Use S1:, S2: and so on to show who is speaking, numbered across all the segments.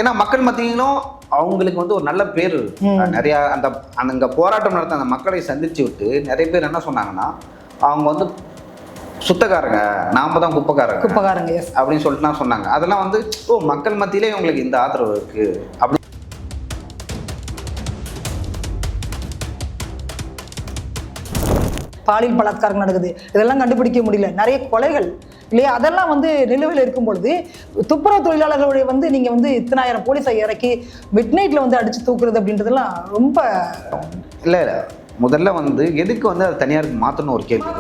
S1: ஏன்னா மக்கள் மத்தியிலும் அவங்களுக்கு வந்து ஒரு நல்ல பேர் நிறைய அங்க போராட்டம் நடத்த அந்த மக்களை சந்திச்சு விட்டு நிறைய பேர் என்ன சொன்னாங்கன்னா அவங்க வந்து சுத்தக்காரங்க, நாம தான் குப்பைக்காரங்க அப்படின்னு சொல்லிட்டுலாம் சொன்னாங்க. அதெல்லாம் வந்து மக்கள் மத்தியிலே இவங்களுக்கு இந்த ஆதரவு இருக்கு அப்படி.
S2: பாலியல் பலாத்காரம் நடக்குது, இதெல்லாம் கண்டுபிடிக்க முடியல, நிறைய கொலைகள் இல்லையா, அதெல்லாம் வந்து நிலுவையில் இருக்கும் பொழுது துப்புரவு தொழிலாளர்களுடைய வந்து நீங்க வந்து இத்தனாயிரம் போலீஸை இறக்கி மிட் நைட்ல வந்து அடிச்சு தூக்குறது அப்படின்றதெல்லாம் ரொம்ப
S1: இல்லை. முதல்ல வந்து எதுக்கு வந்து அது தனியாருக்கு மாற்றணும் ஒரு கேள்வி.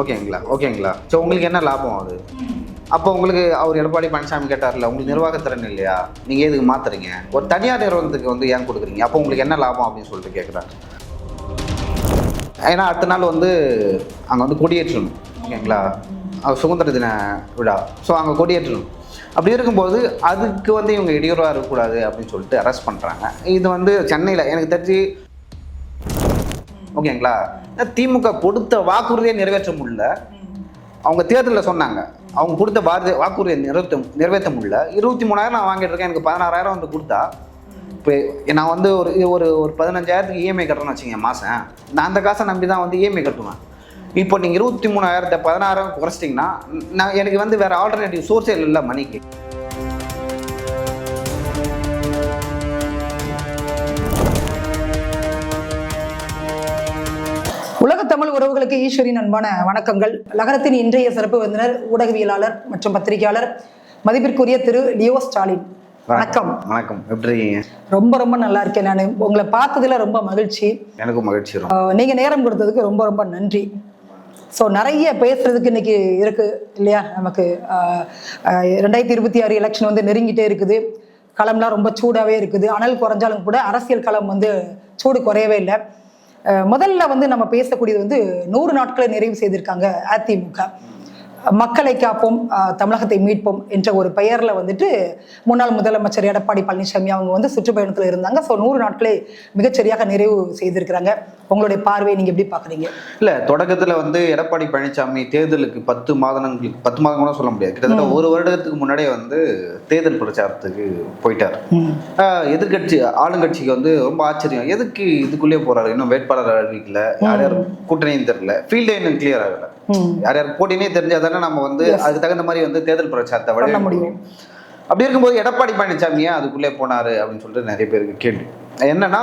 S1: ஓகேங்களா. ஸோ உங்களுக்கு என்ன லாபம் அது? அப்போ உங்களுக்கு அவர் எடப்பாடி பழனிசாமி கேட்டார்ல, உங்களுக்கு நிர்வாகத்திறன் இல்லையா, நீங்கள் எதுக்கு மாற்றுறீங்க? ஒரு தனியார் நிறுவனத்துக்கு வந்து ஏன் கொடுக்குறீங்க? அப்போ உங்களுக்கு என்ன லாபம் அப்படின்னு சொல்லிட்டு கேட்குறாங்க. ஏன்னா அடுத்த நாள் வந்து அங்கே வந்து கொடியேற்றணும். ஓகேங்களா, சுதந்திர தின விழா. ஸோ அங்கே கொடியேற்றணும். அப்படி இருக்கும்போது அதுக்கு வந்து இவங்க இடையூறாக இருக்கக்கூடாது அப்படின்னு சொல்லிட்டு அரெஸ்ட் பண்ணுறாங்க. இது வந்து சென்னையில் எனக்கு தெரிஞ்சு ஓகேங்களா, திமுக கொடுத்த வாக்குறுதியை நிறைவேற்ற முடியல. அவங்க தேர்தலில் சொன்னாங்க அவங்க கொடுத்த வாக்குறுதியை நிறைவேற்ற முடியல. 23,000 நான் வாங்கிட்டு இருக்கேன், எனக்கு 16,000 வந்து கொடுத்தா இப்போ நான் வந்து ஒரு 15,000க்கு இஎம்ஐ கட்டுறேன்னு வச்சுங்க மாதம். நான் அந்த காசை நம்பி தான் வந்து இஎம்ஐ கட்டுவேன். இப்போ நீங்கள் 23,000 16,000 குறைச்சிட்டிங்கன்னா நான் எனக்கு வந்து வேறு ஆல்டர்னேட்டிவ் சோர்ஸே இல்லை மணிக்கு.
S2: உலக தமிழ் உறவுகளுக்கு ஈஸ்வரின் அன்பான வணக்கங்கள். லகரத்தின் இன்றைய சிறப்பு விருந்தினர் ஊடகவியலாளர் மற்றும் பத்திரிகையாளர் மதிப்பிற்குரிய திரு லியோ ஸ்டாலின். வணக்கம்.
S1: வணக்கம். எப்படி இருக்கீங்க?
S2: ரொம்ப ரொம்ப நல்லா இருக்கேன். நான் உங்களை பார்த்ததுல ரொம்ப மகிழ்ச்சி.
S1: எனக்கும் மகிழ்ச்சி.
S2: நீங்க நேரம் கொடுத்ததுக்கு ரொம்ப ரொம்ப நன்றி. ஸோ நிறைய பேசுறதுக்கு இன்னைக்கு இருக்கு இல்லையா? நமக்கு 2026 எலெக்ஷன் வந்து நெருங்கிட்டே இருக்குது. களம்லாம் ரொம்ப சூடாகவே இருக்குது. அனல் குறைஞ்சாலும் கூட அரசியல் களம் வந்து சூடு குறையவே இல்லை. முதல்ல வந்து நம்ம பேசக்கூடியது வந்து 100 நாட்களை நிறைவு செய்திருக்காங்க அதிமுக. மக்களை காப்போம், தமிழகத்தை மீட்போம் என்ற ஒரு பெயர்ல வந்துட்டு முன்னாள் முதலமைச்சர் எடப்பாடி பழனிசாமி அவங்க வந்து சுற்றுப்பயணத்தில் இருந்தாங்க. ஸோ 100 நாட்களை மிகச்சரியாக நிறைவு செய்திருக்கிறாங்க. உங்களுடைய பார்வை நீங்க எப்படி பாக்குறீங்க?
S1: இல்ல, தொடக்கத்துல வந்து எடப்பாடி பழனிசாமி தேர்தலுக்கு 10 மாதம் கூட சொல்ல முடியாது, கிட்டத்தட்ட ஒரு வருடத்துக்கு முன்னாடியே வந்து தேர்தல் பிரச்சாரத்துக்கு போயிட்டார். எதிர்கட்சி ஆளுங்கட்சிக்கு வந்து ரொம்ப ஆச்சரியம், எதுக்கு இதுக்குள்ளேயே போறாரு, இன்னும் வேட்பாளர் அறிவிக்கல, யார் யார் கூட்டணியும் தெரியல, ஃபீல்டே இன்னும் கிளியர் ஆகல, யார் யார் போட்டினே தெரிஞ்சாதானே நம்ம வந்து அதுக்கு தகுந்த மாதிரி வந்து தேர்தல் பிரச்சாரத்தை வழங்க முடியும். அப்படி இருக்கும்போது எடப்பாடி பழனிசாமியா அதுக்குள்ளே போனாரு அப்படின்னு சொல்லிட்டு நிறைய பேருக்கு கேள்வி. என்னன்னா,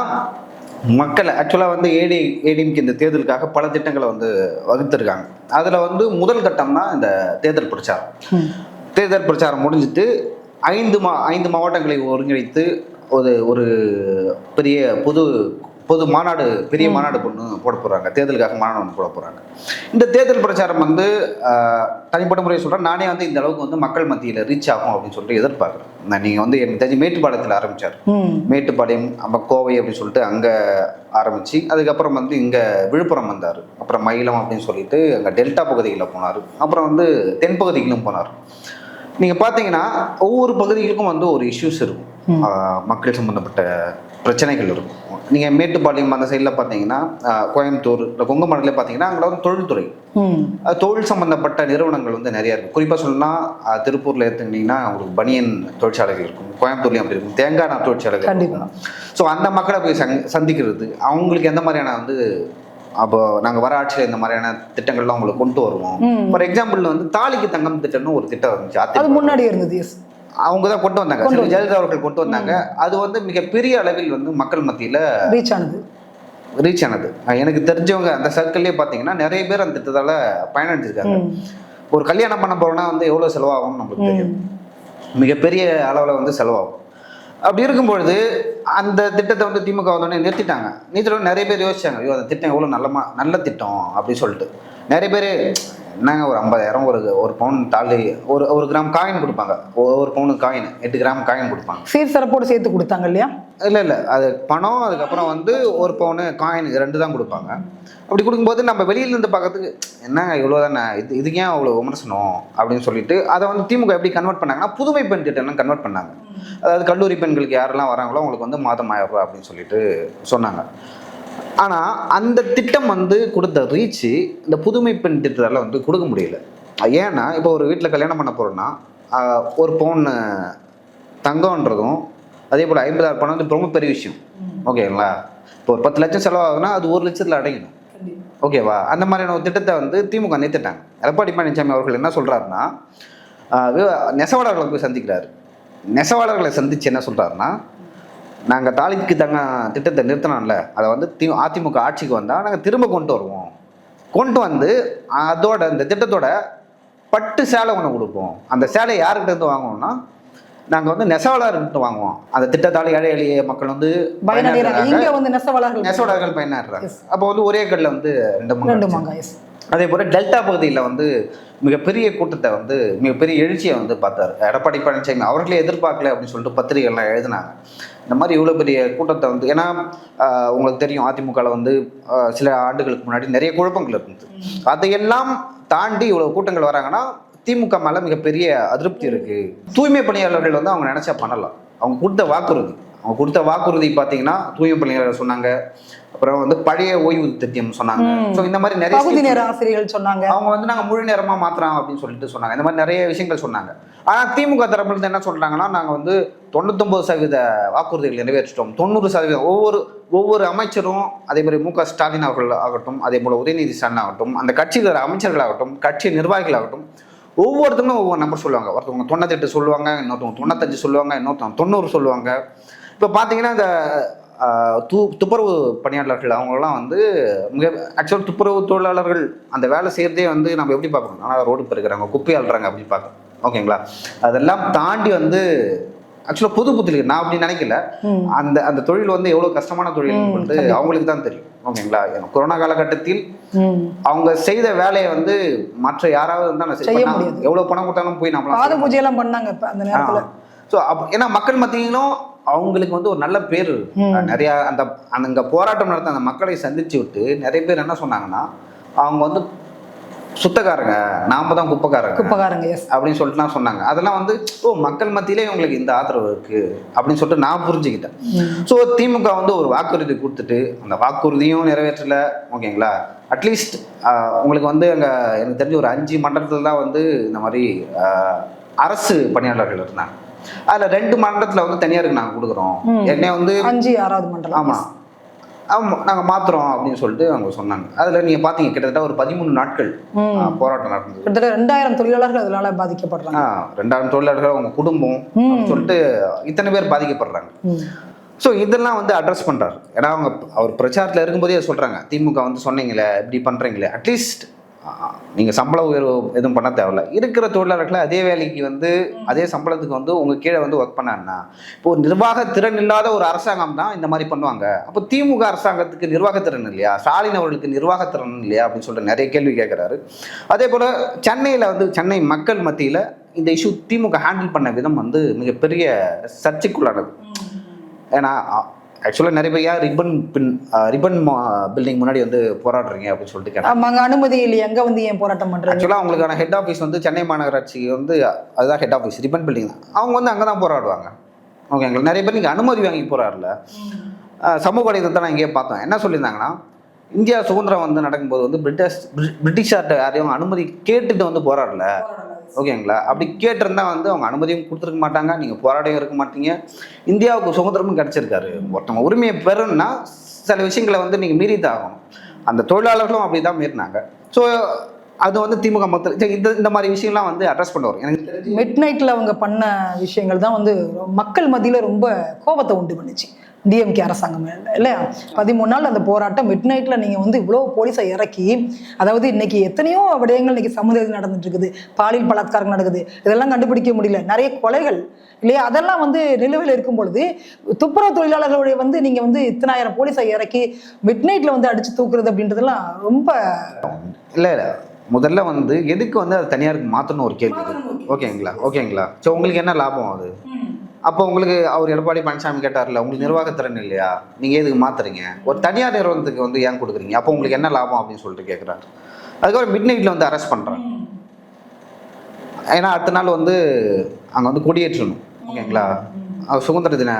S1: மக்களை ஆக்சுவலாக வந்து ஏடிஎம்கே இந்த தேர்தலுக்காக பல திட்டங்களை வந்து வகுத்திருக்காங்க. அதில் வந்து முதல் கட்டம்னா இந்த தேர்தல் பிரச்சாரம். தேர்தல் பிரச்சாரம் முடிஞ்சிட்டு 5 மாவட்டங்களை ஒருங்கிணைத்து ஒரு பெரிய பொது மாநாடு, பெரிய மாநாடு போட போகிறாங்க. தேர்தலுக்காக மாநாடு ஒன்று போட போகிறாங்க. இந்த தேர்தல் பிரச்சாரம் வந்து தனிப்பட்ட முறையை சொல்கிறேன், நானே வந்து இந்த அளவுக்கு வந்து மக்கள் மத்தியில் ரீச் ஆகும் அப்படின்னு சொல்லிட்டு எதிர்பார்க்குறேன். நீங்கள் வந்து எனக்கு தெரிஞ்சு மேட்டுப்பாளையத்தில் ஆரம்பித்தார், மேட்டுப்பாளையம், நம்ம கோவை அப்படின்னு சொல்லிட்டு அங்கே ஆரம்பித்து அதுக்கப்புறம் வந்து இங்கே விழுப்புரம் வந்தார், அப்புறம் மயிலம் அப்படின்னு சொல்லிட்டு அங்கே டெல்டா பகுதிகளில் போனார், அப்புறம் வந்து தென்பகுதிகளும் போனார். நீங்கள் பார்த்தீங்கன்னா ஒவ்வொரு பகுதிகளுக்கும் வந்து ஒரு இஷ்யூஸ் இருக்கும், மக்கள் சம்மந்தப்பட்ட பிரச்சனைகள் இருக்கும். நீங்கள் மேட்டுப்பாளையம் அந்த சைடில் பார்த்தீங்கன்னா, கோயம்புத்தூர், கொங்கு மண்டலே பார்த்தீங்கன்னா அங்கே வந்து தொழில்துறை, தொழில் சம்மந்தப்பட்ட நிறுவனங்கள் வந்து நிறையா இருக்குது. குறிப்பாக சொல்லணும்னா திருப்பூரில் எடுத்துக்கிட்டிங்கன்னா உங்களுக்கு பனியன் தொழிற்சாலைகள் இருக்கும், கோயம்புத்தூர்லேயும் அப்படி இருக்கும், தேங்காய் எண்ணெய் தொழிற்சாலைகள் இருக்கும். ஸோ அந்த மக்களை போய் சந்திக்கிறது, அவங்களுக்கு எந்த மாதிரியான வந்து அப்போ நாங்கள் வர ஆட்சியில் இந்த மாதிரியான திட்டங்கள்லாம் உங்களுக்கு கொண்டு வருவோம். ஃபார் எக்ஸாம்பிள் வந்து தாலிக்கு தங்கம் திட்டம்னு ஒரு திட்டம் இருந்துச்சு, அது முன்னாடி இருந்தது, அவங்க தான் கொண்டு வந்தாங்க, ஜெயலலிதா அவர்கள் கொண்டு வந்தாங்க. அது வந்து மிகப்பெரிய அளவில் வந்து மக்கள் மத்தியில் ரீச் ஆனது. எனக்கு தெரிஞ்சவங்க அந்த சர்க்கிள்லேயே பார்த்தீங்கன்னா நிறைய பேர் அந்த திட்டத்தால் பயனடைஞ்சிருக்காங்க. ஒரு கல்யாணம் பண்ண போறோம்னா வந்து எவ்வளோ செலவாகும்னு நம்மளுக்கு தெரியும், மிகப்பெரிய அளவில் வந்து செலவாகும். அப்படி இருக்கும்பொழுது அந்த திட்டத்தை வந்து திமுக வந்தோடனே நிறுத்திட்டோம். நிறைய பேர் யோசிச்சாங்க, ஐயோ அந்த திட்டம் எவ்வளோ நல்ல திட்டம் அப்படின்னு சொல்லிட்டு. நிறைய பேர் என்னங்க ஒரு 50,000 ஒரு பவுன் தாலி, ஒரு கிராம் காயின் கொடுப்பாங்க, ஒரு பவுனு காயின் 8 கிராம் காயின் கொடுப்பாங்க,
S2: சீர்சிறப்போடு சேர்த்து கொடுத்தாங்க இல்லையா? இல்லை,
S1: அது பணம், அதுக்கப்புறம் வந்து ஒரு பவுனு காயின் 2 தான் கொடுப்பாங்க. அப்படி கொடுக்கும்போது நம்ம வெளியிலேருந்து பார்க்கறதுக்கு என்னங்க இவ்வளோ தானே, இதுக்கு ஏன் அவ்வளோ விமர்சனம் அப்படின்னு சொல்லிட்டு அதை வந்து திமுக எப்படி கன்வெர்ட் பண்ணாங்கன்னா புதுமை பெண் திட்டம்லாம் கன்வெர்ட் பண்ணாங்க. அதாவது கல்லூரி பெண்களுக்கு யாரெல்லாம் வராங்களோ அவங்களுக்கு வந்து மாதம் 1000 ரூபா அப்படின்னு சொல்லிட்டு சொன்னாங்க. ஆனால் அந்த திட்டம் வந்து கொடுத்த ரீச்சு இந்த புதுமை பெண் திட்டத்தால் வந்து கொடுக்க முடியல. ஏன்னா இப்போ ஒரு வீட்டில் கல்யாணம் பண்ண போகிறோன்னா ஒரு பவுன் தங்கம்ன்றதும் அதே போல் 50,000 பணம் வந்து ரொம்ப பெரிய விஷயம். ஓகேங்களா? இப்போ ஒரு 10 லட்சம் செலவாகுதுன்னா அது 1 லட்சத்தில் அடையணும். ஓகேவா? அந்த மாதிரியான ஒரு திட்டத்தை வந்து திமுக நிறுத்திட்டாங்க. எடப்பாடி பழனிசாமி அவர்கள் என்ன சொல்கிறாருன்னா, நெசவாளர்களை போய் சந்திக்கிறாரு. நெசவாளர்களை சந்தித்து என்ன சொல்கிறாருன்னா, நாங்கள் தாலிக்கு தங்க திட்டத்தை நிறுத்தினோம்ல, அதை வந்து அதிமுக ஆட்சிக்கு வந்தால் நாங்கள் திரும்ப கொண்டு வருவோம். கொண்டு வந்து அதோட இந்த திட்டத்தோட பட்டு சேலை ஒன்று கொடுப்போம். அந்த சேலை யாருக்கிட்ட இருந்து வாங்குவோம்னா, நாங்கள் வந்து நெசவாளர்கிட்ட வாங்குவோம். அந்த திட்டத்தால் ஏழை எளிய மக்கள் வந்து நெசவாளர்கள் பயனாடுறாங்க. அப்போ வந்து ஒரே கல்லில் வந்து 2 மாங்காய். அதே போல் டெல்டா பகுதியில் வந்து மிகப்பெரிய கூட்டத்தை வந்து மிகப்பெரிய எழுச்சியை வந்து பார்த்தாரு எடப்பாடி பழனிசாமி. அவர்களே எதிர்பார்க்கல அப்படின்னு சொல்லிட்டு பத்திரிகைகள்லாம் எழுதினாங்க. இந்த மாதிரி இவ்வளோ பெரிய கூட்டத்தை வந்து, ஏன்னா உங்களுக்கு தெரியும் அதிமுகவில் வந்து சில ஆண்டுகளுக்கு முன்னாடி நிறைய குழப்பங்கள் இருந்தது. அதையெல்லாம் தாண்டி இவ்வளோ கூட்டங்கள் வராங்கன்னா திமுக மேலே மிகப்பெரிய அதிருப்தி இருக்குது. தூய்மை பணியாளர்கள் வந்து அவங்க நினச்சா பண்ணலாம். அவங்க கொடுத்த வாக்குறுதி பார்த்தீங்கன்னா தூய்மை பணியாளர் சொன்னாங்க. அப்புறம் வந்து பழைய ஓய்வு திட்டம் சொன்னாங்க. ஸோ இந்த மாதிரி நிறைய
S2: ஆசிரியர்கள் சொன்னாங்க.
S1: அவங்க வந்து நாங்கள் முழு நேரமாக மாற்றுறோம் அப்படின்னு சொல்லிட்டு சொன்னாங்க. இந்த மாதிரி நிறைய விஷயங்கள் சொன்னாங்க. ஆனால் திமுக தரப்புலேருந்து என்ன சொல்கிறாங்கன்னா, நாங்கள் வந்து 99% வாக்குறுதிகள் நிறைவேற்றிட்டோம். 90% ஒவ்வொரு அமைச்சரும், அதே மாதிரி மு க ஸ்டாலின் அவர்கள் ஆகட்டும், அதே போல் உதயநிதி ஸ்டாலின் ஆகட்டும், அந்த கட்சியில் அமைச்சர்களாகட்டும், கட்சி நிர்வாகிகளாகட்டும், ஒவ்வொருத்தங்களும் ஒவ்வொரு நம்பர் சொல்லுவாங்க. ஒருத்தவங்க 98 சொல்லுவாங்க, இன்னொருத்தவங்க 95 சொல்லுவாங்க, இன்னொருத்தவங்க 90 சொல்லுவாங்க. இப்போ பார்த்தீங்கன்னா இந்த துப்புரவு பணியாளர்கள் அவங்களாம் வந்து ஆக்சுவலாக துப்புரவு தொழிலாளர்கள் அந்த வேலை செய்கிறதே வந்து நம்ம எப்படி பார்க்கணும், ஆனால் ரோடு பெருக்கிறாங்க, குப்பை அள்ளுறாங்க அப்படின்னு பார்க்கணும். ஓகேங்களா? அதெல்லாம் தாண்டி வந்து ஆக்சுவலாக புது புத்திரிக்கை நான் அப்படி நினைக்கல. அந்த தொழில் வந்து எவ்வளோ கஷ்டமான தொழில் வந்து அவங்களுக்கு தான் தெரியும். ஓகேங்களா? கொரோனா காலகட்டத்தில் அவங்க செய்த வேலையை வந்து மற்ற யாராவது இருந்தாலும் எவ்வளோ பணம் கொடுத்தாலும் போய் நம்ம
S2: பூஜையெல்லாம் பண்ணாங்க அந்த நேரத்தில்.
S1: ஸோ ஏன்னா மக்கள் மத்தியிலும் அவங்களுக்கு வந்து ஒரு நல்ல பேர் நிறையா அங்கே போராட்டம் நடத்த அந்த மக்களை சந்திச்சு விட்டு நிறைய பேர் என்ன சொன்னாங்கன்னா, அவங்க வந்து சுத்தக்காரங்க, நாம தான் குப்பைக்காரங்க அப்படின்னு சொல்லிட்டுலாம் சொன்னாங்க. அதெல்லாம் வந்து மக்கள் மத்தியிலே இவங்களுக்கு இந்த ஆதரவு இருக்கு அப்படின்னு சொல்லிட்டு நான் புரிஞ்சுக்கிட்டேன். ஸோ திமுக வந்து ஒரு வாக்குறுதி கொடுத்துட்டு அந்த வாக்குறுதியும் நிறைவேற்றல. ஓகேங்களா? அட்லீஸ்ட் உங்களுக்கு வந்து அங்கே எனக்கு தெரிஞ்ச ஒரு 5 மண்டலத்தில் தான் வந்து இந்த மாதிரி அரசு பணியாளர்கள் இருந்தாங்க. அதில் 2 மண்டலத்தில் வந்து தனியாருக்கு நாங்கள் கொடுக்குறோம். ஏற்கனவே வந்து
S2: 5-6வது மண்டலம்
S1: நாங்கள் மாத்துறோம் அப்படின்னு சொல்லிட்டு அவங்க சொன்னாங்க. அதில் நீங்கள் பார்த்தீங்க கிட்டத்தட்ட ஒரு 13 நாட்கள் போராட்டம் நடந்தது.
S2: கிட்டத்தட்ட 2000 தொழிலாளர்கள் அதனால பாதிக்கப்படுறாங்க.
S1: 2000 தொழிலாளர்கள் அவங்க குடும்பம் சொல்லிட்டு இத்தனை பேர் பாதிக்கப்படுறாங்க. ஸோ இதெல்லாம் வந்து அட்ரஸ் பண்ணுறாரு. ஏன்னா அவர் பிரச்சாரத்தில் இருக்கும்போதே சொல்கிறாங்க, திமுக வந்து சொன்னீங்களே இப்படி பண்ணுறீங்களே, அட்லீஸ்ட் நீங்கள் சம்பள உயர்வு எதுவும் பண்ண தேவையில்ல, இருக்கிற தொழிலாளர்களை அதே வேலைக்கு வந்து அதே சம்பளத்துக்கு வந்து உங்கள் கீழே வந்து ஒர்க் பண்ணாங்கன்னா, இப்போ நிர்வாக திறன் இல்லாத ஒரு அரசாங்கம் தான் இந்த மாதிரி பண்ணுவாங்க. அப்போ திமுக அரசாங்கத்துக்கு நிர்வாகத்திறன் இல்லையா, ஸ்டாலின் அவர்களுக்கு நிர்வாகத்திறன் இல்லையா அப்படின்னு சொல்லிட்டு நிறைய கேள்வி கேட்குறாரு. அதே போல் சென்னையில் வந்து சென்னை மக்கள் மத்தியில் இந்த இஷ்யூ திமுக ஹேண்டில் பண்ண விதம் வந்து மிகப்பெரிய சர்ச்சைக்குள்ளானது. ஏன்னா ஆக்சுவலாக நிறைய பேர் ரிப்பன் பில்டிங் முன்னாடி வந்து போராடுறீங்க அப்படின்னு சொல்லிட்டு கேட்டாங்க.
S2: அனுமதி இல்லை, எங்கே வந்து ஏன் போராட்டம் பண்ணுறாங்க?
S1: ஆக்சுவலாக அவங்களுக்கான ஹெட் ஆஃபீஸ் வந்து சென்னை மாநகராட்சி வந்து அதுதான் ஹெட் ஆஃபீஸ், ரிப்பன் பில்டிங் தான். அவங்க வந்து அங்கே தான் போராடுவாங்க. ஓகேங்களா? நிறைய பேர் நீங்கள் அனுமதி வாங்கி போராடல. சமூக வலைதளத்தை நான் இங்கேயே பார்த்தோம். என்ன சொல்லியிருந்தாங்கன்னா, இந்தியா சுதந்திரம் வந்து நடக்கும்போது வந்து பிரிட்டிஷார்ட்ட யாரையும் அனுமதி கேட்டுட்டு வந்து போராடல. ஓகேங்களா? அப்படி கேட்டிருந்தா வந்து அவங்க அனுமதியும் கொடுத்துருக்க மாட்டாங்க, நீங்கள் போராடியும் இருக்க மாட்டீங்க, இந்தியாவுக்கு சுதந்திரமும் கிடச்சிருக்காரு. ஒருத்தவங்க உரிமையை பெறணும்னா சில விஷயங்களை வந்து நீங்கள் மீறி தான் ஆகணும். அந்த தொழிலாளர்களும் அப்படி தான் மீறினாங்க. ஸோ அது வந்து திமுக மக்கள் இந்த மாதிரி விஷயம்லாம் வந்து அட்ரஸ் பண்ணுவார். எனக்கு தெரிஞ்சு
S2: மிட் நைட்டில் அவங்க பண்ண விஷயங்கள் தான் வந்து மக்கள் மத்தியில் ரொம்ப கோபத்தை உண்டு பண்ணிச்சு டிஎம்கே அரசாங்கம் இல்லையா? 13 நாள் அந்த போராட்டம் மிட் நைட்டில் நீங்கள் வந்து இவ்வளோ போலீஸை இறக்கி, அதாவது இன்னைக்கு எத்தனையோ விடயங்கள் இன்னைக்கு சமுதாயத்தில் நடந்துட்டு இருக்குது, பாலியல் பலாத்காரம் நடக்குது, இதெல்லாம் கண்டுபிடிக்க முடியல, நிறைய கொலைகள் இல்லையா? அதெல்லாம் வந்து நிலுவையில் இருக்கும் பொழுது துப்புரவு தொழிலாளர்களுடைய வந்து நீங்கள் வந்து இத்தனாயிரம் போலீஸை இறக்கி மிட் நைட்டில் வந்து அடித்து தூக்குறது அப்படின்றதெல்லாம் ரொம்ப
S1: இல்லை. முதல்ல வந்து எதுக்கு வந்து அது தனியாருக்கு மாற்றணும் ஒரு கேள்வி. ஓகேங்களா? ஸோ உங்களுக்கு என்ன லாபம் அது? அப்போ உங்களுக்கு அவர் எடப்பாடி பழனிசாமி கேட்டார்ல, உங்களுக்கு நிர்வாகத்திறன் இல்லையா, நீங்கள் எதுக்கு மாற்றுறீங்க, ஒரு தனியார் நிறுவனத்துக்கு வந்து ஏன் கொடுக்குறீங்க, அப்போ உங்களுக்கு என்ன லாபம் அப்படின்னு சொல்லிட்டு கேட்குறாரு. அதுக்கப்புறம் மிட் நைட்டில் வந்து அரெஸ்ட் பண்ணுறாங்க. ஏன்னா அடுத்த நாள் வந்து அங்கே வந்து கொடியேற்றணும். ஓகேங்களா? சுதந்திர தின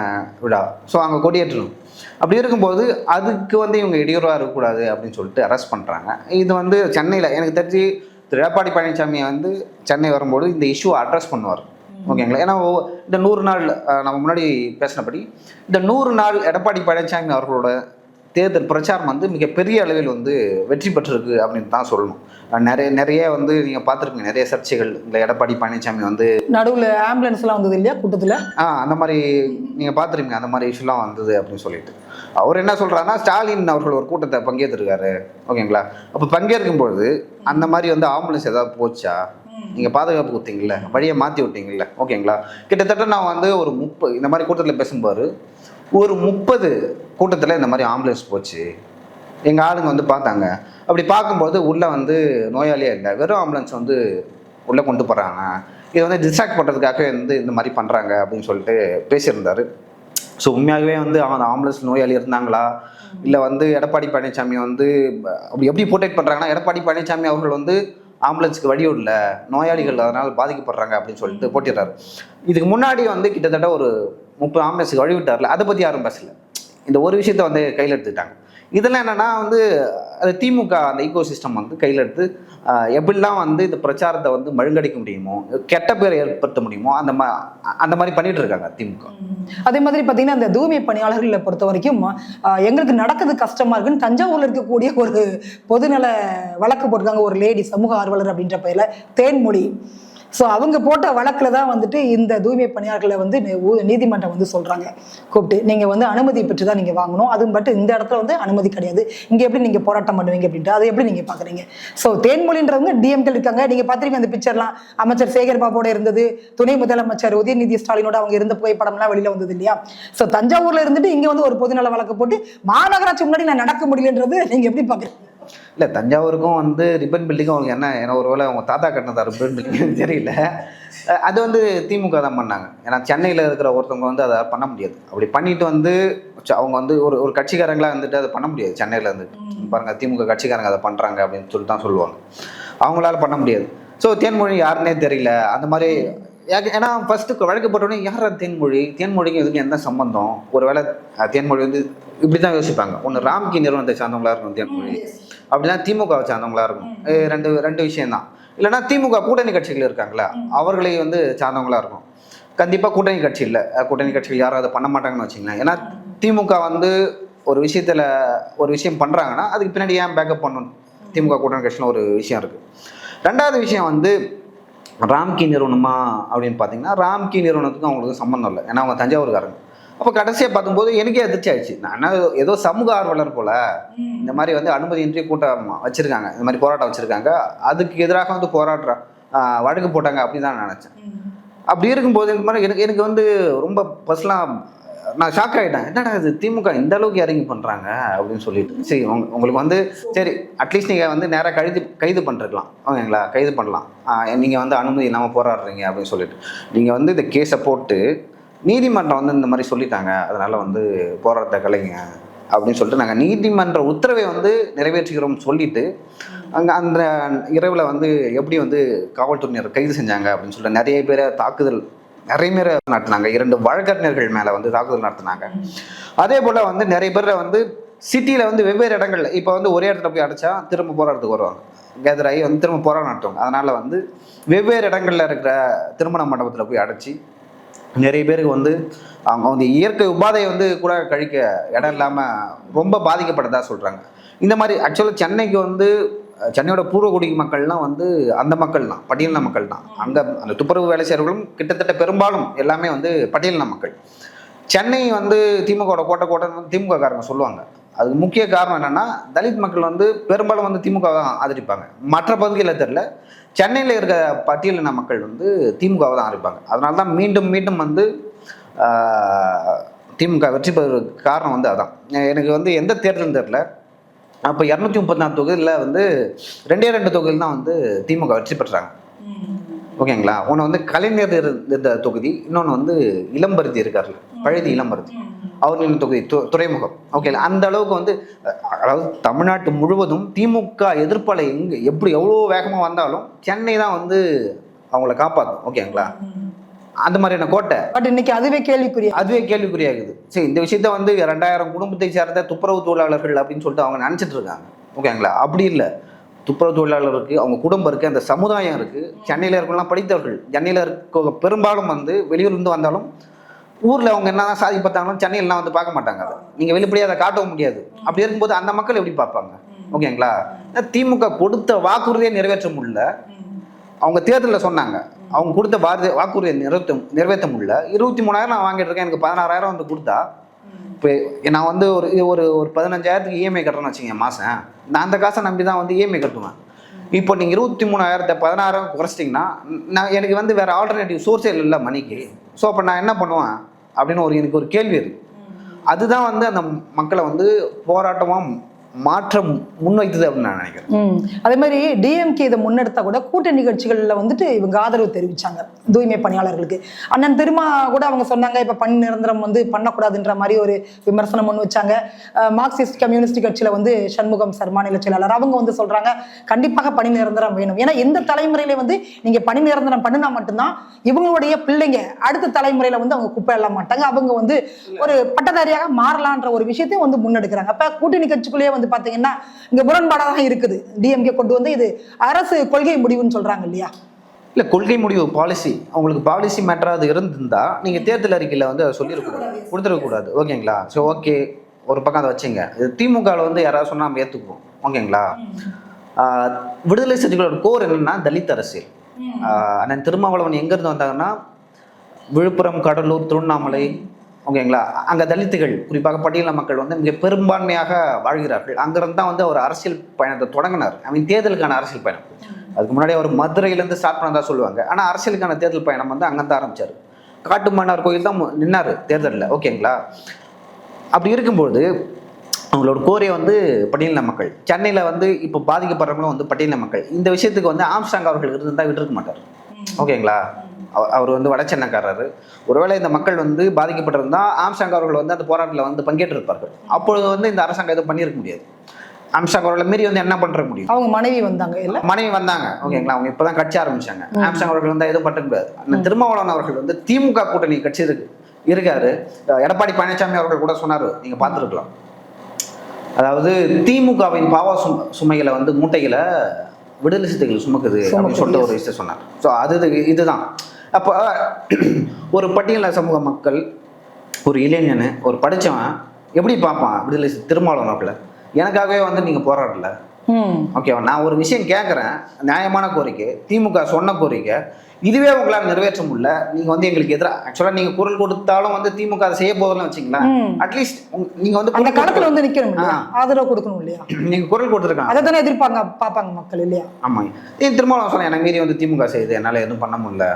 S1: விழா. ஸோ அங்கே கொடியேற்றணும். அப்படி இருக்கும்போது அதுக்கு வந்து இவங்க இடையூறாக இருக்கக்கூடாது அப்படின்னு சொல்லிட்டு அரெஸ்ட் பண்ணுறாங்க. இது வந்து சென்னையில் எனக்கு தெரிஞ்சு திரு எடப்பாடி பழனிசாமி வந்து சென்னை வரும்போது இந்த இஷ்யூவை அட்ரஸ் பண்ணுவார். ஓகேங்களா. ஏன்னா இந்த 100 நாள் நம்ம முன்னாடி பேசினபடி இந்த 100 நாள் எடப்பாடி பழனிசாமி அவர்களோட தேர்தல் பிரச்சாரம் வந்து மிகப்பெரிய அளவில் வந்து வெற்றி பெற்றிருக்கு அப்படின்னு தான் சொல்லணும். நிறைய வந்து நீங்கள் பார்த்துருப்பீங்க, நிறைய சர்ச்சைகள் இந்த எடப்பாடி பழனிசாமி வந்து
S2: நடுவில் ஆம்புலன்ஸ்லாம் வந்தது இல்லையா கூட்டத்தில்,
S1: அந்த மாதிரி நீங்கள் பார்த்துருப்பீங்க, அந்த மாதிரி இஷ்யூலாம் வந்தது அப்படின்னு சொல்லிட்டு அவர் என்ன சொல்கிறாருன்னா, ஸ்டாலின் அவர்கள் ஒரு கூட்டத்தை பங்கேற்றிருக்காரு. ஓகேங்களா. அப்போ பங்கேற்கும்பொழுது அந்த மாதிரி வந்து ஆம்புலன்ஸ் ஏதாவது போச்சா, நீங்கள் பாதுகாப்பு கொடுத்தீங்கல்ல, வழியை மாற்றி விட்டீங்கல்ல. ஓகேங்களா. கிட்டத்தட்ட நான் வந்து ஒரு 30 இந்த மாதிரி கூட்டத்தில் பேசும்போது ஒரு 30 கூட்டத்தில் இந்த மாதிரி ஆம்புலன்ஸ் போச்சு. எங்கள் ஆளுங்க வந்து பார்த்தாங்க. அப்படி பார்க்கும்போது உள்ளே வந்து நோயாளியே இல்லை, வெறும் ஆம்புலன்ஸ் வந்து உள்ளே கொண்டு போகிறாங்க. இதை வந்து டிஸ்ட்ராக்ட் பண்ணுறதுக்காக வந்து இந்த மாதிரி பண்ணுறாங்க அப்படின்னு சொல்லிட்டு பேசியிருந்தார். ஸோ உண்மையாகவே வந்து அந்த ஆம்புலன்ஸ் நோயாளி இருந்தாங்களா, இல்லை வந்து எடப்பாடி பழனிசாமி வந்து அப்படி எப்படி ப்ரொடெக்ட் பண்ணுறாங்கன்னா, எடப்பாடி பழனிசாமி அவர்கள் வந்து ஆம்புலன்ஸுக்கு வழி விடல, நோயாளிகள் அதனால் பாதிக்கப்படுறாங்க அப்படின்னு சொல்லிட்டு போட்டிடுறாரு. இதுக்கு முன்னாடி வந்து கிட்டத்தட்ட ஒரு 30 ஆம்புலன்ஸுக்கு வழி விட்டார்ல, அதை பற்றி யாரும் பேசல. இந்த ஒரு விஷயத்தை வந்து கையில் எடுத்துக்கிட்டாங்க. இதெல்லாம் என்னென்னா வந்து அது திமுக அந்த ஈகோ சிஸ்டம் வந்து கையில் எடுத்து எப்படிலாம் வந்து இந்த பிரச்சாரத்தை வந்து மழுங்கடிக்க முடியுமோ, கெட்ட பேரை ஏற்படுத்த முடியுமோ அந்த மாதிரி பண்ணிட்டு இருக்காங்க திமுக.
S2: அதே மாதிரி பார்த்தீங்கன்னா இந்த தூய்மை பணியாளர்களை பொறுத்த வரைக்கும் எங்களுக்கு நடக்குது கஷ்டமா இருக்குன்னு தஞ்சாவூர்ல இருக்கக்கூடிய ஒரு பொதுநல வழக்கு போட்டிருக்காங்க. ஒரு லேடி சமூக ஆர்வலர் அப்படின்ற பெயர்ல தேன்மொழி. ஸோ அவங்க போட்ட வழக்கில் தான் வந்துட்டு இந்த தூய்மை பணியாளர்களை வந்து நீதிமன்றம் வந்து சொல்கிறாங்க, கூப்பிட்டு நீங்கள் வந்து அனுமதி பெற்று தான் நீங்கள் வாங்கணும், அது பட் இந்த இடத்துல வந்து அனுமதி கிடையாது, இங்கே எப்படி நீங்கள் போராட்டம் பண்ணுவீங்க அப்படின்ட்டு அதை எப்படி நீங்கள் பார்க்குறீங்க? ஸோ தேன்மொழின்றவங்க டிஎம்கே இருக்காங்க. நீங்கள் பார்த்துருக்கீங்க அந்த பிக்சர்லாம், அமைச்சர் சேகர் பாபோட இருந்தது, துணை முதலமைச்சர் உதயநிதி ஸ்டாலினோட அவங்க இருந்த புகைப்படம்லாம் வெளியில் வந்தது இல்லையா? ஸோ தஞ்சாவூரில் இருந்துட்டு இங்கே வந்து ஒரு பொதுநல வழக்கு போட்டு மாநகராட்சி முன்னாடி நான் நடக்க முடியலன்றது நீங்கள் எப்படி பார்க்குறீங்க?
S1: இல்லை, தஞ்சாவூருக்கும் வந்து ரிப்பன் பில்டிங்கும் அவங்க என்ன ஒரு வேளை அவங்க தாத்தா கட்டினதா ரிப்பன் பில்டிங் தெரியல. அது வந்து திமுக தான் பண்ணாங்க. ஏன்னா சென்னையில் இருக்கிற ஒருத்தவங்க வந்து அதை பண்ண முடியாது. அப்படி பண்ணிட்டு வந்து அவங்க வந்து ஒரு கட்சிக்காரங்களாக வந்துட்டு அதை பண்ண முடியாது. சென்னையில் இருந்து பாருங்கள், திமுக கட்சிக்காரங்க அதை பண்ணுறாங்க அப்படின்னு சொல்லிட்டு தான் சொல்லுவாங்க. அவங்களால பண்ண முடியாது. ஸோ தேன்மொழி யாருன்னே தெரியல அந்த மாதிரி. ஏன்னா ஃபர்ஸ்ட்டு வழக்கு போட்டோடனே யார் தேன்மொழிக்கு இதுக்கு எந்த சம்பந்தம்? ஒரு வேளை தேன்மொழி வந்து இப்படி தான் யோசிப்பாங்க. ஒன்று ராம்கி நிறுவனத்தை சார்ந்தவங்களா இருக்கும் தேன்மொழி, அப்படின்னா திமுகவை சார்ந்தவங்களா இருக்கும். ரெண்டு விஷயம்தான். இல்லைனா திமுக கூட்டணி கட்சிகள் இருக்காங்களா, அவர்களை வந்து சார்ந்தவங்களா இருக்கும். கண்டிப்பாக கூட்டணி கட்சி இல்லை, கூட்டணி கட்சிகள் யாரும் அதை பண்ண மாட்டாங்கன்னு வச்சுங்களேன். ஏன்னா திமுக வந்து ஒரு விஷயம் பண்ணுறாங்கன்னா அதுக்கு பின்னாடி ஏன் பேக்கப் பண்ணணும்? திமுக கூட்டணி கட்சியில் ஒரு விஷயம் இருக்குது. ரெண்டாவது விஷயம் வந்து ராம்கி நிறுவனமா அப்படின்னு பார்த்தீங்கன்னா, ராம்கி நிறுவனத்துக்கும் அவங்களுக்கு சம்மந்தம் இல்லை. ஏன்னா அவங்க தஞ்சாவூர்காரங்க. அப்போ கடைசியாக பார்க்கும்போது எனக்கே அதிர்ச்சி ஆயிடுச்சு. நான் ஏதோ சமூக ஆர்வலர் போல இந்த மாதிரி வந்து அனுமதியின்றி கூட்டம் வச்சுருக்காங்க, இந்த மாதிரி போராட்டம் வச்சுருக்காங்க, அதுக்கு எதிராக வந்து வழக்கு போட்டாங்க அப்படின்னு தான் நினச்சேன். அப்படி இருக்கும்போது எனக்கு வந்து ரொம்ப பர்சனலாக நான் ஷாக் ஆகிட்டேன். என்னடா இது திமுக இந்த அளவுக்கு இறங்கி பண்ணுறாங்க அப்படின்னு சொல்லிட்டு. சரி, உங்களுக்கு வந்து சரி அட்லீஸ்ட் நீங்கள் வந்து நேராக கைது பண்ணிருக்கலாம். ஓகேங்களா, கைது பண்ணலாம். நீங்கள் வந்து அனுமதி இல்லாமல் போராடுறீங்க அப்படின்னு சொல்லிட்டு நீங்கள் வந்து இந்த கேஸை போட்டு நீதிமன்றம் வந்து இந்த மாதிரி சொல்லிட்டாங்க, அதனால் வந்து போராட்டத்தை கலைங்க அப்படின்னு சொல்லிட்டு நாங்கள் நீதிமன்ற உத்தரவை வந்து நிறைவேற்றுகிறோம்னு சொல்லிட்டு அங்கே அந்த இரவில் வந்து எப்படி வந்து காவல்துறையினர் கைது செஞ்சாங்க அப்படின்னு சொல்லிட்டு நிறைய பேரை நடத்தினாங்க. 2 வழக்கறிஞர்கள் மேலே வந்து தாக்குதல் நடத்தினாங்க. அதே போல் வந்து நிறைய பேரை வந்து சிட்டியில் வந்து வெவ்வேறு இடங்கள்ல இப்போ வந்து ஒரே இடத்துல போய் அடைச்சா திரும்ப போராட்டத்துக்கு வருவாங்க, கேதர் ஆகி வந்து திரும்ப போராட்டம் நடத்துவாங்க. அதனால் வந்து வெவ்வேறு இடங்களில் இருக்கிற திருமண மண்டபத்தில் போய் அடைச்சி நிறைய பேருக்கு வந்து அவங்க வந்து இயற்கை உபாதையை வந்து கூட கழிக்க இடம் இல்லாமல் ரொம்ப பாதிக்கப்பட்டதாக சொல்கிறாங்க. இந்த மாதிரி ஆக்சுவலாக சென்னைக்கு வந்து சென்னையோட பூர்வகுடி மக்கள்லாம் வந்து அந்த மக்கள் தான், பட்டியலின மக்கள் தான். அங்கே அந்த துப்புரவு வேலை செய்கிறவர்களும் கிட்டத்தட்ட பெரும்பாலும் எல்லாமே வந்து பட்டியலின மக்கள். சென்னை வந்து திமுகவோட கோட்டை திமுக காரங்க சொல்லுவாங்க. அதுக்கு முக்கிய காரணம் என்னென்னா, தலித் மக்கள் வந்து பெரும்பாலும் வந்து திமுக தான் ஆதரிப்பாங்க. மற்ற பகுதிகளில் தெரியல, சென்னையில் இருக்க பட்டியலின மக்கள் வந்து திமுகவை தான் ஆதரிப்பாங்க. அதனால தான் மீண்டும் வந்து திமுக வெற்றி பெறுவதற்கு காரணம் வந்து அதான். எனக்கு வந்து எந்த தேர்தலும் தெரியல. அப்போ 234 தொகுதியில் வந்து 2 தொகுதியில் தான் வந்து திமுக வெற்றி பெற்றாங்க. ஓகேங்களா. ஒன்று வந்து கலைஞர் இருந்த தொகுதி, இன்னொன்று வந்து இளம்பருத்தி இருக்கார்ல, பழுதி இளம்பருத்தி, அவர் தொகுதி துறைமுகம். ஓகே, அந்த அளவுக்கு வந்து அதாவது தமிழ்நாட்டு முழுவதும் திமுக எதிர்ப்பலை எவ்வளோ வேகமாக வந்தாலும் சென்னை தான் வந்து அவங்கள காப்பாற்றும். ஓகேங்களா, அந்த மாதிரியான கோட்டை.
S2: பட் இன்னைக்கு அதுவே
S1: கேள்விக்குறியாகுது. சரி, இந்த விஷயத்த வந்து 2000 குடும்பத்தை சேர்ந்த துப்புரவு தொழிலாளர்கள் அப்படின்னு சொல்லிட்டு அவங்க நினச்சிட்டு இருக்காங்க. ஓகேங்களா, அப்படி இல்லை. துப்புரவு தொழிலாளர் இருக்குது, அவங்க குடும்பம் இருக்குது, அந்த சமுதாயம் இருக்குது. சென்னையில் இருக்கலாம் படித்தவர்கள், சென்னையில் இருக்க பெரும்பாலும் வந்து வெளியூர்லேருந்து வந்தாலும் ஊரில் அவங்க என்ன தான் சாதி பார்த்தாங்களும் சென்னையிலாம் வந்து பார்க்க மாட்டாங்க. அதை நீங்கள் வெளிப்படையாக அதை காட்டவும் முடியாது. அப்படி இருக்கும்போது அந்த மக்கள் எப்படி பார்ப்பாங்க? ஓகேங்களா? திமுக கொடுத்த வாக்குறுதியை நிறைவேற்ற முடியல. அவங்க தேர்தலில் சொன்னாங்க அவங்க கொடுத்த வாக்குறுதியை நிறைவேற்ற முடியல. 23,000 நான் வாங்கிட்டு இருக்கேன், எனக்கு 16,000 வந்து கொடுத்தா இப்போ நான் வந்து ஒரு 15,000க்கு இஎம்ஐ கட்டுறேன்னு வச்சுங்க மாதம். நான் அந்த காசை நம்பி தான் வந்து இஎம்ஐ கட்டுவேன். இப்போ நீங்கள் 23,000 16,000 குறைச்சிட்டிங்கன்னா நான் எனக்கு வந்து வேறு ஆல்டர்னேட்டிவ் சோர்ஸே இல்லை மணிக்கு. ஸோ அப்போ நான் என்ன பண்ணுவேன் அப்படின்னு எனக்கு ஒரு கேள்வி இருக்குது. அதுதான் வந்து அந்த மக்களை வந்து போராட்டமாக மாற்றம் முன்வைத்தது அப்படின்னு நான் நினைக்கிறேன்.
S2: அதே மாதிரி டிஎம்கே இதை முன்னெடுத்தா கூட கூட்டணி நிகழ்ச்சிகள்ல வந்துட்டு இவங்க ஆதரவு தெரிவிச்சாங்க தூய்மை பணியாளர்களுக்கு. அண்ணன் திருமா கூட அவங்க சொன்னாங்க இப்ப பணி நிரந்தரம் வந்து பண்ணக்கூடாதுன்ற மாதிரி ஒரு விமர்சனம் முன் வச்சாங்க. மார்க்சிஸ்ட் கம்யூனிஸ்ட் கட்சியில வந்து சண்முகம் சார் மாநில செயலாளர் அவங்க வந்து சொல்றாங்க கண்டிப்பாக பணி நிரந்தரம் வேணும். ஏன்னா எந்த தலைமுறையில வந்து நீங்க பணி நிரந்தரம் பண்ணினா மட்டும்தான் இவங்களுடைய பிள்ளைங்க அடுத்த தலைமுறையில வந்து அவங்க குப்பை எல்லாம் மாட்டாங்க, அவங்க வந்து ஒரு பட்டதாரியாக மாறலான்ற ஒரு விஷயத்தையும் வந்து முன்னெடுக்கிறாங்க. அப்ப கூட்டணி கட்சிக்குள்ளேயே வந்து பாத்தீங்கன்னா இங்க முரண்பாடா தான் இருக்குது. டிஎம்கே கொண்டு வந்து இது அரசு கொள்கை முடிவுன்னு சொல்றாங்க இல்லையா?
S1: இல்ல, கொள்கை முடிவு பாலிசி, அவங்களுக்கு பாலிசி மேட்டரா அது இருந்திருந்தா நீங்க தேர்தல் அறிக்கையில வந்து அதை சொல்லிடக்கூடாது, கொடுத்துடக்கூடாது. ஓகேங்களா? ஸோ ஓகே, ஒரு பக்கம் அதை வச்சுங்க. இது திமுகவில் வந்து யாராவது சொன்னா நம்ம ஏத்துக்குவோம். ஓகேங்களா? விடுதலை சிறுத்தைகளோட கோர் என்னன்னா தலித் அரசியல். அண்ணன் திருமாவளவன் எங்க இருந்து வந்தாங்கன்னா விழுப்புரம், கடலூர், திருவண்ணாமலை, ஓகேங்களா, அங்கே தலித்துகள் குறிப்பாக பட்டியல மக்கள் வந்து மிக பெரும்பான்மையாக வாழ்கிறார்கள். அங்கிருந்து தான் வந்து அவர் அரசியல் பயணத்தை தொடங்கினார். தேர்தலுக்கான அரசியல் பயணம். அதுக்கு முன்னாடி அவர் மதுரையிலேருந்து ஸ்டார்ட் பண்ணதான் சொல்லுவாங்க. ஆனால் அரசியலுக்கான தேர்தல் பயணம் வந்து அங்கேருந்து ஆரம்பிச்சார். காட்டுமன்னார் கோயில் தான் நின்னார் தேர்தலில். ஓகேங்களா? அப்படி இருக்கும்போது அவங்களோட கோரியை வந்து பட்டியலின மக்கள், சென்னையில் வந்து இப்போ பாதிக்கப்படுறவங்களும் வந்து பட்டியலின மக்கள். இந்த விஷயத்துக்கு வந்து ஆம்ஸ்ட்ராங் அவர்கள் இருந்தால் விட்டுருக்க மாட்டார். ஓகேங்களா? அவர் வந்து வட சென்னைக்காரர். ஒருவேளை இந்த மக்கள் வந்து பாதிக்கப்பட்டிருந்தா ஆம்ஸ்ட்ராங் அவர்கள் வந்து அந்த போராட்டத்தில் வந்து பங்கேற்றிருப்பார்கள். அப்பொழுது வந்து இந்த அரசாங்கம் எதுவும் பண்ணியிருக்க முடியாது. ஆம்ஸ்ட்ராங் அவர்களை மீறி வந்து என்ன பண்ற முடியும்?
S2: அவங்க மனைவி வந்தாங்க, இல்லை
S1: மனைவி வந்தாங்க. ஓகேங்களா? அவங்க இப்பதான் கட்சி ஆரம்பிச்சாங்க. ஆம்ஸ்ட்ராங் அவர்கள் வந்து எதுவும் பண்ண முடியாது. திருமாவளவன் அவர்கள் வந்து திமுக கூட்டணி கட்சி இருக்காரு. எடப்பாடி பழனிசாமி அவர்கள் கூட சொன்னார், நீங்க பார்த்துருக்கலாம். அதாவது திமுகவின் பாவ சுமைகளை வந்து மூட்டைகளை விடுதலை சிறுத்தைகள் சுமக்குது அப்படின்னு சொல்லிட்டு ஒரு விஷயம் சொன்னார். ஸோ இதுதான். அப்போ ஒரு பட்டியல சமூக மக்கள், ஒரு இளைஞனு, ஒரு படித்தவன் எப்படி பார்ப்பான் விடுதலை திருமாவளவன் அவர்களை? எனக்காகவே வந்து நீங்கள் போராடல. ஓகேவா? நான் ஒரு விஷயம் கேட்குறேன், நியாயமான கோரிக்கை, திமுக சொன்ன கோரிக்கை, இதுவே உங்களால் நிறைவேற்ற முடியல, நீங்கள் வந்து எங்களுக்கு எதிராக ஆக்சுவலாக நீங்கள் குரல் கொடுத்தாலும் வந்து திமுக அதை செய்ய போதும்னு வச்சுங்களேன். அட்லீஸ்ட் நீங்கள் வந்து
S2: அந்த களத்தில் வந்து நிற்கணும், ஆதரவு கொடுக்கணும் இல்லையா?
S1: நீங்கள் குரல் கொடுத்துருக்காங்க,
S2: அதை தானே எதிர்ப்பாங்க, பார்ப்பாங்க மக்கள் இல்லையா?
S1: ஆமாம். திருமாவளவன் சொன்னேன் எனக்கு மீறி வந்து திமுக செய்யுது, என்னால் எதுவும் பண்ண முடியல,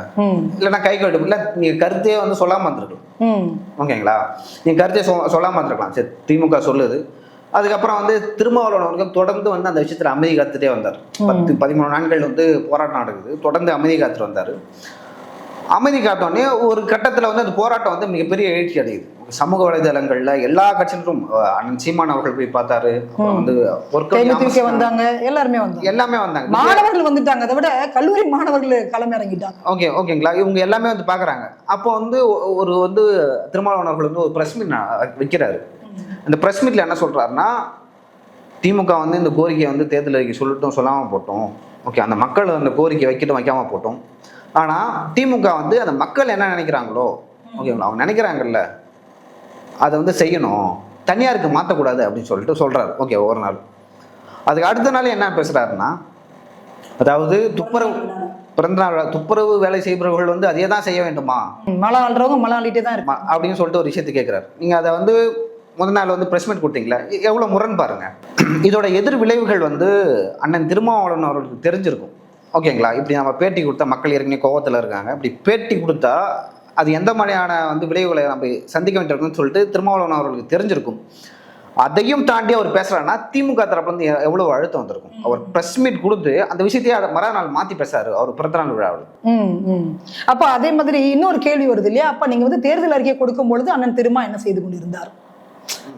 S1: இல்லைன்னா கை கட்டு இல்லை, நீங்கள் கருத்தையே வந்து சொல்லாமல் வந்துருக்கலாம். ஓகேங்களா? நீங்கள் கருத்தையே சொல்லாமல் வந்துருக்கலாம். சரி, திமுக சொல்லுது. அதுக்கப்புறம் வந்து திருமாவளவன் அவர்கள் தொடர்ந்து வந்து அந்த விஷயத்தில் அமைதி காத்துட்டே வந்தார். 13 நாட்கள் வந்து போராட்டம் நடக்குது, தொடர்ந்து அமைதி காத்துட்டு வந்தார். அமைதி காத்தோடனே ஒரு கட்டத்தில் வந்து அந்த போராட்டம் வந்து மிகப்பெரிய எழுச்சி அடையுது. சமூக வலைதளங்கள்ல எல்லா கட்சியினரும் அண்ணன் சீமான் அவர்கள் போய் பார்த்தாரு. அப்புறம் வந்து
S2: வந்தாங்க, எல்லாமே வந்தாங்க, மாணவர்கள் வந்துட்டாங்க, அதை விட கல்லூரி மாணவர்கள் களம் இறங்கிட்டாங்க.
S1: ஓகேங்களா? இவங்க எல்லாமே வந்து பார்க்குறாங்க. அப்போ வந்து ஒரு வந்து திருமாவளவன் அவர்கள் வந்து ஒரு பிரஸ் மீட் வைக்கிறாரு. அந்த ப்ரெஸ் மீட்டில் என்ன சொல்கிறாருன்னா, திமுக வந்து இந்த கோரிக்கையை வந்து தேர்தல் அறிக்கை சொல்லட்டும், சொல்லாமல் போட்டோம். ஓகே, அந்த மக்கள் அந்த கோரிக்கை வைக்கட்டும், வைக்காமல் போட்டோம். ஆனால் திமுக வந்து அந்த மக்கள் என்ன நினைக்கிறாங்களோ, ஓகேங்களா, அவங்க நினைக்கிறாங்கல்ல, அதை வந்து செய்யணும், தனியாருக்கு மாற்றக்கூடாது அப்படின்னு சொல்லிட்டு சொல்கிறாரு. ஓகே, ஒரு நாள். அதுக்கு அடுத்த நாள் என்ன பேசுகிறாருன்னா, அதாவது துப்புரவு வேலை செய்பவர்கள் வந்து அதே தான் செய்ய வேண்டுமா,
S2: மழை ஆள்றவங்க மழை ஆளிட்டே தான் இருக்கு
S1: அப்படின்னு சொல்லிட்டு ஒரு விஷயத்தை கேட்குறாரு. நீங்கள் அதை வந்து முதல் நாள் வந்து ப்ரெஸ் மீட் கொடுத்தீங்களா, எவ்வளோ முரண் பாருங்க. இதோட எதிர் விளைவுகள் வந்து அண்ணன் திருமாவளவன் அவர்களுக்கு தெரிஞ்சிருக்கும். ஓகேங்களா? இப்படி நம்ம பேட்டி கொடுத்தா மக்கள் ஏற்கனவே கோவத்தில் இருக்காங்க, இப்படி பேட்டி கொடுத்தா அது எந்த மாதிரியான வந்து விளைவுகளை நம்ம சந்திக்க வேண்டியிருக்குன்னு சொல்லிட்டு திருமாவளவன் அவர்களுக்கு தெரிஞ்சிருக்கும். அதையும் தாண்டி அவர் பேசுறாருன்னா திமுக தரப்புல இருந்து எவ்வளவு அழுத்தம் வந்திருக்கும். அவர் பிரஸ் மீட் கொடுத்து அந்த விஷயத்தையே மறுநாள் மாத்தி பேசுறாரு அவர் பிறந்தநாள் விழாவில்.
S2: அப்ப அதே மாதிரி இன்னொரு கேள்வி வருது இல்லையா? அப்ப நீங்க வந்து தேர்தல் அறிக்கை கொடுக்கும் பொழுது அண்ணன் திருமா என்ன செய்து கொண்டிருந்தார்?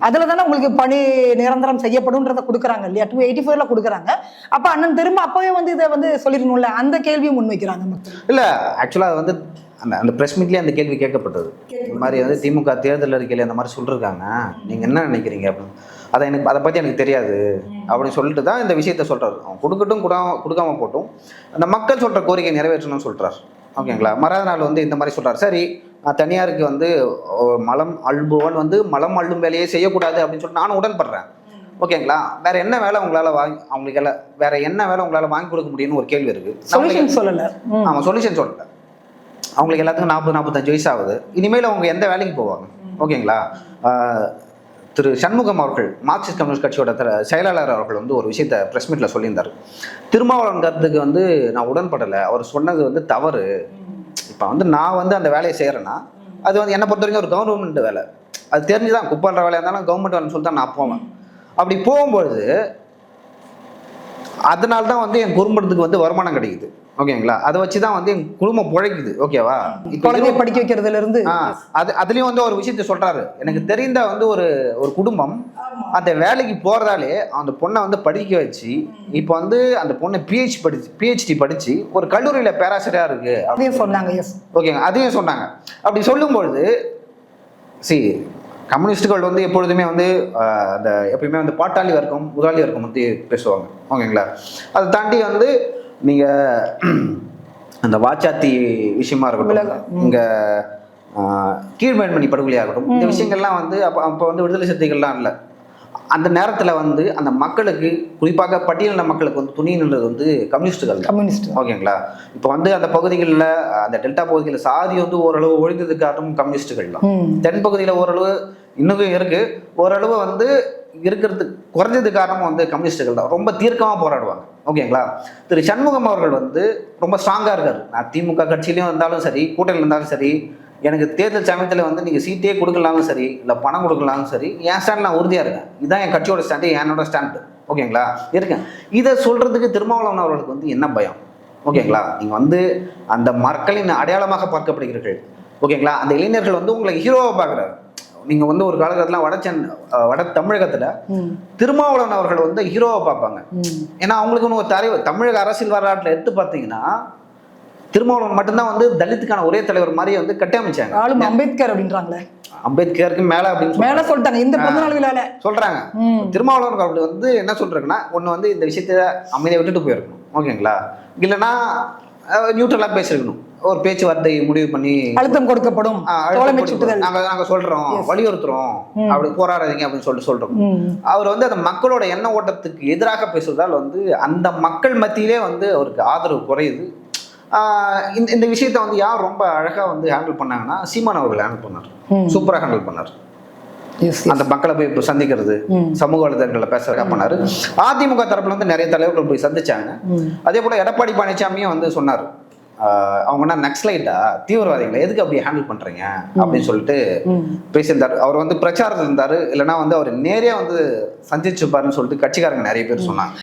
S2: அதுல தானே உங்களுக்கு பணி நிரந்தரம் செய்யப்படும்ன்றத கொடுக்குறாங்க இல்லையா? 284 கொடுக்குறாங்க. அப்ப அண்ணன் திரும்ப அப்பவே வந்து இதை வந்து சொல்லிடணும்ல, அந்த கேள்வியும் முன்வைக்கிறாங்க மக்கள்.
S1: இல்ல ஆக்சுவலா அது வந்து அந்த பிரஸ் மீட்லயே அந்த கேள்வி கேட்கப்பட்டது. இந்த மாதிரி வந்து திமுக தேர்தல் அறிக்கையில அந்த மாதிரி சொல்லிருக்காங்க, நீங்க என்ன நினைக்கிறீங்க அப்படின்னு. அதை பத்தி எனக்கு தெரியாது அப்படின்னு சொல்லிட்டு தான் இந்த விஷயத்த சொல்றாரு. அவன் கொடுக்கட்டும் கொடுக்காம போட்டும் அந்த மக்கள் சொல்ற கோரிக்கை நிறைவேற்றணும்னு சொல்றாரு. ஓகேங்களா? மறாத நாள் வந்து இந்த மாதிரி சொல்றாரு, சரி தனியாருக்கு வந்து மலம் அள்ளுபவன் வந்து மலம் அள்ளும் வேலையே செய்யக்கூடாது அப்படின்னு சொல்லிட்டு நானும் உடன்படுறேன். ஓகேங்களா? வேற என்ன வேலை உங்களால அவங்களுக்கு வேற என்ன வேலை உங்களால வாங்கி கொடுக்க முடியும்னு ஒரு கேள்வி இருக்கு.
S2: சொல்யூஷன் சொல்லல.
S1: ஆமா, சொல்யூஷன் சொல்லல. அவங்களுக்கு எல்லாத்துக்கும் 40-45 வயசு ஆகுது. இனிமேல் அவங்க எந்த வேலைக்கு போவாங்க? ஓகேங்களா? திரு சண்முகம் அவர்கள், மார்க்சிஸ்ட் கம்யூனிஸ்ட் கட்சியோட செயலாளர் அவர்கள் வந்து ஒரு விஷயத்த பிரஸ் மீட்ல சொல்லியிருந்தார். திருமாவளவன் கருத்துக்கு வந்து நான் உடன்படலை, அவர் சொன்னது வந்து தவறு. இப்போ வந்து நான் வந்து அந்த வேலையை செய்கிறேன்னா அது வந்து என்னை பொறுத்த வரைக்கும் ஒரு கவர்மெண்ட் வேலை, அது தெரிஞ்சுதான் குப்பாடுற வேலையாக இருந்தாலும் கவர்மெண்ட் வேலைன்னு சொல்லிட்டு தான் நான் போவேன். அப்படி போகும்பொழுது அதனால தான் வந்து என் குடும்பத்துக்கு வந்து வருமானம் கிடைக்குது. ஓகேங்களா? அதை வச்சுதான் வந்து என் குடும்பம் பிழைக்குது. ஓகேவா?
S2: குழந்தைய படிக்க வைக்கிறதுல இருந்து
S1: அதுலயும் வந்து ஒரு விஷயத்த சொல்றாரு. எனக்கு தெரிந்த வந்து ஒரு குடும்பம் அந்த வேலைக்கு போறதாலே அந்த பொண்ணை வந்து படிக்க வச்சு இப்போ வந்து அந்த பொண்ணை பிஹெச்டி படிச்சு ஒரு கல்லூரியில பேராசிரியரா இருக்கு
S2: அதையும் சொன்னாங்க.
S1: ஓகேங்க, அதையும் சொன்னாங்க. அப்படி சொல்லும்பொழுது கம்யூனிஸ்டுகள் வந்து எப்பொழுதுமே வந்து அந்த எப்பயுமே வந்து பாட்டாளி வர்க்கம் முதலாளி வர்க்கம் வந்து பேசுவாங்க. ஓகேங்களா? அதை தாண்டி வந்து நீங்க அந்த வாச்சாத்தி விஷயமா இருக்கட்டும், இங்க கீழ்மேன்மணி படுகொலையாக இருக்கட்டும், இந்த விஷயங்கள்லாம் வந்து அப்போ வந்து விடுதலை சிறுத்தைகள்லாம் இல்லை. அந்த நேரத்தில் வந்து அந்த மக்களுக்கு, குறிப்பாக பட்டியலின மக்களுக்கு வந்து துணி நின்றது வந்து கம்யூனிஸ்ட். ஓகேங்களா? இப்போ வந்து அந்த பகுதிகளில், அந்த டெல்டா பகுதிகளில் சாதி வந்து ஓரளவு ஒழிந்ததுக்கு காரணம் கம்யூனிஸ்டுகள் தான். தென் பகுதியில் ஓரளவு இன்னும் இருக்கு, ஓரளவு வந்து இருக்கிறது குறைஞ்சது காரணமும் வந்து கம்யூனிஸ்டுகள் தான். ரொம்ப தீர்க்கமாக போராடுவாங்க. ஓகேங்களா? திரு சண்முகம் அவர்கள் வந்து ரொம்ப ஸ்ட்ராங்காக இருக்காரு. நான் திமுக கட்சியிலையும் இருந்தாலும் சரி, கூட்டணியில் இருந்தாலும் சரி, எனக்கு தேர்தல் சமயத்தில் வந்து நீங்கள் சீட்டே கொடுக்கலாலும் சரி, இல்லை பணம் கொடுக்கலாலும் சரி, என் ஸ்டாண்ட் நான் உறுதியாக இருக்கேன். இதுதான் என் கட்சியோட ஸ்டாண்டு, என்னோட ஸ்டாண்டு. ஓகேங்களா? இருக்கேன். இதை சொல்கிறதுக்கு திருமாவளவன் அவர்களுக்கு வந்து என்ன பயம்? ஓகேங்களா? நீங்கள் வந்து அந்த மக்களின் அடையாளமாக பார்க்கப்படுகிறீர்கள். ஓகேங்களா? அந்த இளைஞர்கள் வந்து உங்களை ஹீரோவை பார்க்குறாரு. நீங்கள் வந்து ஒரு காலகட்டத்தில் வட தமிழகத்தில் திருமாவளவன் அவர்கள் வந்து ஹீரோவை பார்ப்பாங்க. ஏன்னா அவங்களுக்கு ஒரு தலைவர், தமிழக அரசியல் வரலாற்றில் எடுத்து பார்த்தீங்கன்னா திருமாவளவன் மட்டும்தான் வந்து தலித்துக்கான ஒரே தலைவர் மாதிரி வந்து கட்டமைச்சாங்க.
S2: அம்பேத்கர் அப்படின்றாங்களே,
S1: அம்பேத்கருக்கு மேல அப்படின்னு
S2: சொல்லிட்டாங்க இந்த பிறந்தநாள் விழால சொல்றாங்க.
S1: திருமாவளவன் அவர்கள் வந்து என்ன சொல்றாங்கன்னா, ஒண்ணு வந்து இந்த விஷயத்த அமைதியை விட்டுட்டு போயிருக்கணும். ஓகேங்களா? இல்லைன்னா நியூட்ரலா பேசிருக்கணும். ஒரு பேச்சுவார்த்தை முடிவு பண்ணி அழுத்தம் கொடுக்கப்படும், நாங்க சொல்றோம், வலியுறுத்துறோம், அப்படி போராடாதீங்க அப்படின்னு சொல்றோம். அவர் வந்து அந்த மக்களோட எண்ண ஓட்டத்துக்கு எதிராக பேசுவதால் வந்து அந்த மக்கள் மத்தியிலே வந்து அவருக்கு ஆதரவு குறையுது. இந்த விஷயத்த வந்து யார் ரொம்ப அழகா வந்து ஹேண்டில் பண்ணாங்கன்னா சீமான் அவர்கள் ஹேண்டில் பண்ணார். சூப்பரா ஹேண்டில் பண்ணார். அந்த மக்களை போய் சந்திக்கிறது, சமூக வலைதளங்களில் பேச பண்ணாரு. அதிமுக தரப்புல வந்து நிறைய தலைவர்கள் போய் சந்திச்சாங்க. அதே போல எடப்பாடி பழனிசாமியும் வந்து சொன்னார், அவங்க என்ன நக்ஸலைட்டா, தீவிரவாதிகளை எதுக்கு அப்படி ஹேண்டில் பண்றீங்க அப்படின்னு சொல்லிட்டு பேசியிருந்தாரு. அவர் வந்து பிரச்சாரத்தில் இருந்தாரு, இல்லைன்னா வந்து அவர் நேரே வந்து சந்திச்சுப்பாருன்னு சொல்லிட்டு கட்சிக்காரங்க நிறைய பேர் சொன்னாங்க.